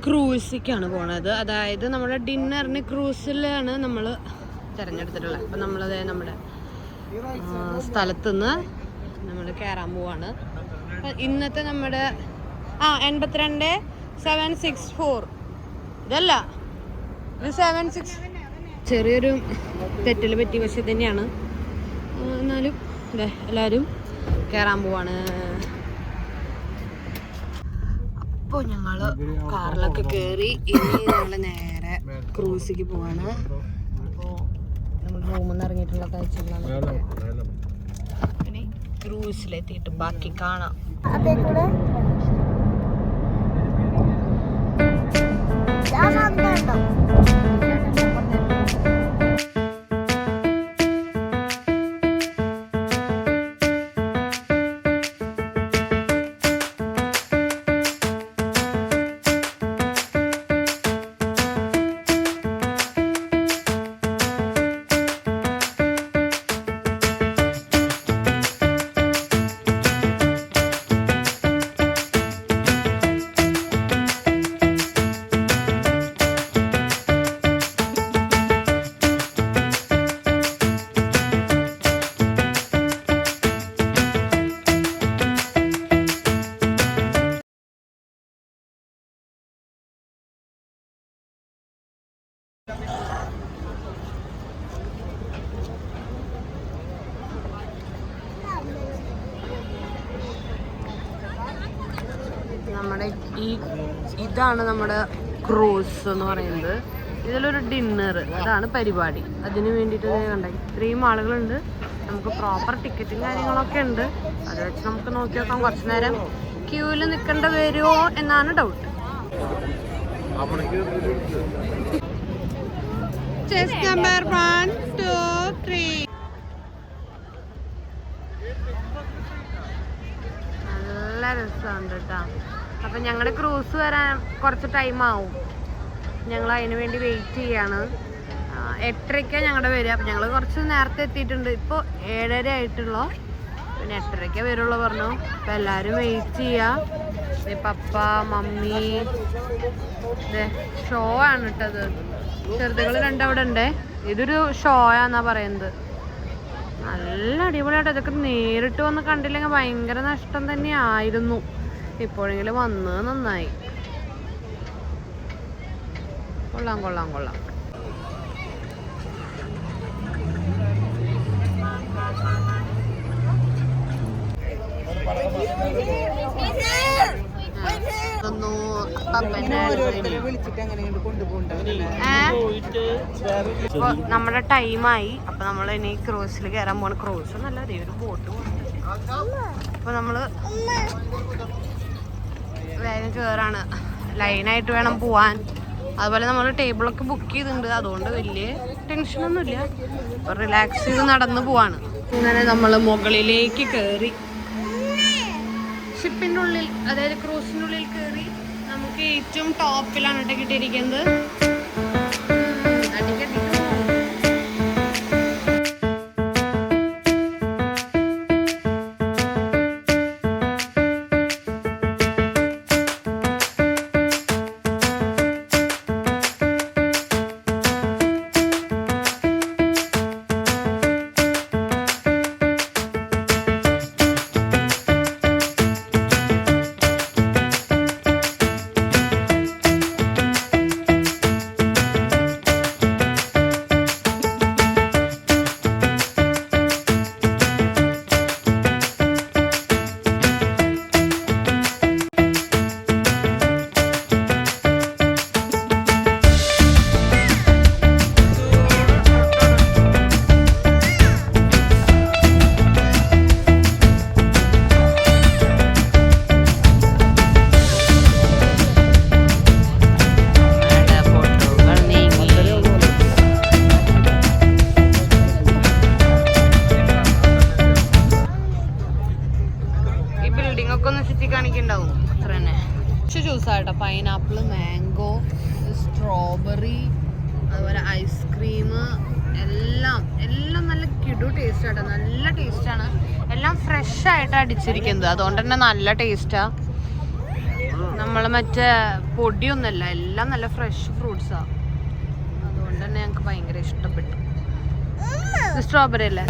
ക്രൂസിലേക്കാണ് പോണത്. അതായത് നമ്മുടെ ഡിന്നറിന് ക്രൂസിലാണ് നമ്മൾ തിരഞ്ഞെടുത്തിട്ടുള്ളത്. അപ്പം നമ്മളത് നമ്മുടെ സ്ഥലത്തുനിന്ന് നമ്മൾ കയറാൻ പോവാണ്. ഇന്നത്തെ നമ്മുടെ 82-764 ഇതല്ല, ഇത് 76. ചെറിയൊരു തെറ്റിൽ പറ്റി, പക്ഷെ തന്നെയാണ്. എന്നാലും അതെ എല്ലാവരും കയറാൻ പോവാണ്. അപ്പോൾ ഞങ്ങൾ കാറിലൊക്കെ കയറി ഇനി ഞങ്ങൾ നേരെ ക്രൂസിലേക്ക് പോവാണ്. അപ്പോൾ നമ്മൾ റൂമിൽ നിന്ന് ഇറങ്ങിയിട്ടുള്ള കാഴ്ചകളാണ്. ഇനി ക്രൂസിലെത്തിയിട്ട് ബാക്കി കാണാം. നമ്മുടെ ഇതാണ് നമ്മുടെ ക്രൂസ് എന്ന് പറയുന്നത്. ഇതിലൊരു ഡിന്നർ, അതാണ് പരിപാടി. അതിന് വേണ്ടിയിട്ട് കണ്ട ഇത്രയും ആളുകളുണ്ട്. നമുക്ക് പ്രോപ്പർ ടിക്കറ്റും കാര്യങ്ങളൊക്കെ ഉണ്ട്. അത് വെച്ച് നമുക്ക് നോക്കി നോക്കാം. കുറച്ച് നേരം ക്യൂവിൽ നിൽക്കേണ്ട വരുമോ എന്നാണ് ഡൗട്ട്. Chess number 1, 2, 3. നല്ല രസമുണ്ട് കേട്ടോ. അപ്പം ഞങ്ങളുടെ ക്രൂസ് വരാൻ കുറച്ച് ടൈം ആവും. ഞങ്ങൾ അതിന് വേണ്ടി വെയിറ്റ് ചെയ്യാണ്. 8:30 ഞങ്ങളുടെ വരിക. അപ്പം ഞങ്ങൾ കുറച്ച് നേരത്തെ എത്തിയിട്ടുണ്ട്. ഇപ്പോൾ 7:30 ആയിട്ടുള്ളൂ. പിന്നെ 8:30 വരുള്ളൂ പറഞ്ഞു. അപ്പം എല്ലാവരും വെയിറ്റ് ചെയ്യുക. പപ്പ, മമ്മി, ഷോ ആണ് ഇട്ടത്. ചെറുതുകൾ രണ്ടവിടെ ഉണ്ട്. ഇതൊരു ഷോ ആന്നാ പറയുന്നത്. നല്ല അടിപൊളിയായിട്ട്. ഇതൊക്കെ നേരിട്ട് വന്ന് കണ്ടില്ലെങ്കിൽ ഭയങ്കര നഷ്ടം തന്നെയായിരുന്നു. ഇപ്പോഴെങ്കിലും വന്നത് നന്നായി. കൊള്ളാം കൊള്ളാം കൊള്ളാം. നമ്മുടെ ടൈമായി. അപ്പൊ നമ്മൾ ഇനി ക്രൂസിൽ കയറാൻ പോണ. ക്രൂസ് നല്ല ഒരു ബോട്ട് പോകുന്നുണ്ട്. അപ്പൊ നമ്മള് വേഗം കയറാണ്. ലൈനായിട്ട് വേണം പോവാൻ. അതുപോലെ നമ്മൾ ടേബിളൊക്കെ ബുക്ക് ചെയ്തിട്ടുണ്ട്. അതുകൊണ്ട് വലിയ ടെൻഷനൊന്നുമില്ല. അപ്പൊ റിലാക്സ് ചെയ്ത് നടന്നു പോവാണ്. അങ്ങനെ നമ്മൾ മുകളിലേക്ക് കയറി ഷിപ്പിൻ്റെ ഉള്ളിൽ, അതായത് ക്രൂസിൻ്റെ ഉള്ളിൽ കയറി. നമുക്ക് ഏറ്റവും ടോപ്പിലാണ് കേട്ടോ കിട്ടിയിരിക്കുന്നത്. ജ്യൂസാട്ടോ. പൈനാപ്പിൾ, മാംഗോ, സ്ട്രോബെറി, അതുപോലെ ഐസ്ക്രീം, എല്ലാം നല്ല കിടു ടേസ്റ്റ് ആട്ടോ. നല്ല ടേസ്റ്റാണ്. എല്ലാം ഫ്രഷ് ആയിട്ട് അടിച്ചിരിക്കുന്നത്. അതുകൊണ്ട് തന്നെ നല്ല ടേസ്റ്റാ. നമ്മൾ മറ്റേ പൊടിയൊന്നുമല്ല, എല്ലാം നല്ല ഫ്രഷ് ഫ്രൂട്ട്സാണ്. അതുകൊണ്ട് തന്നെ ഞങ്ങൾക്ക് ഭയങ്കര ഇഷ്ടപ്പെട്ടു. സ്ട്രോബെറി അല്ലേ?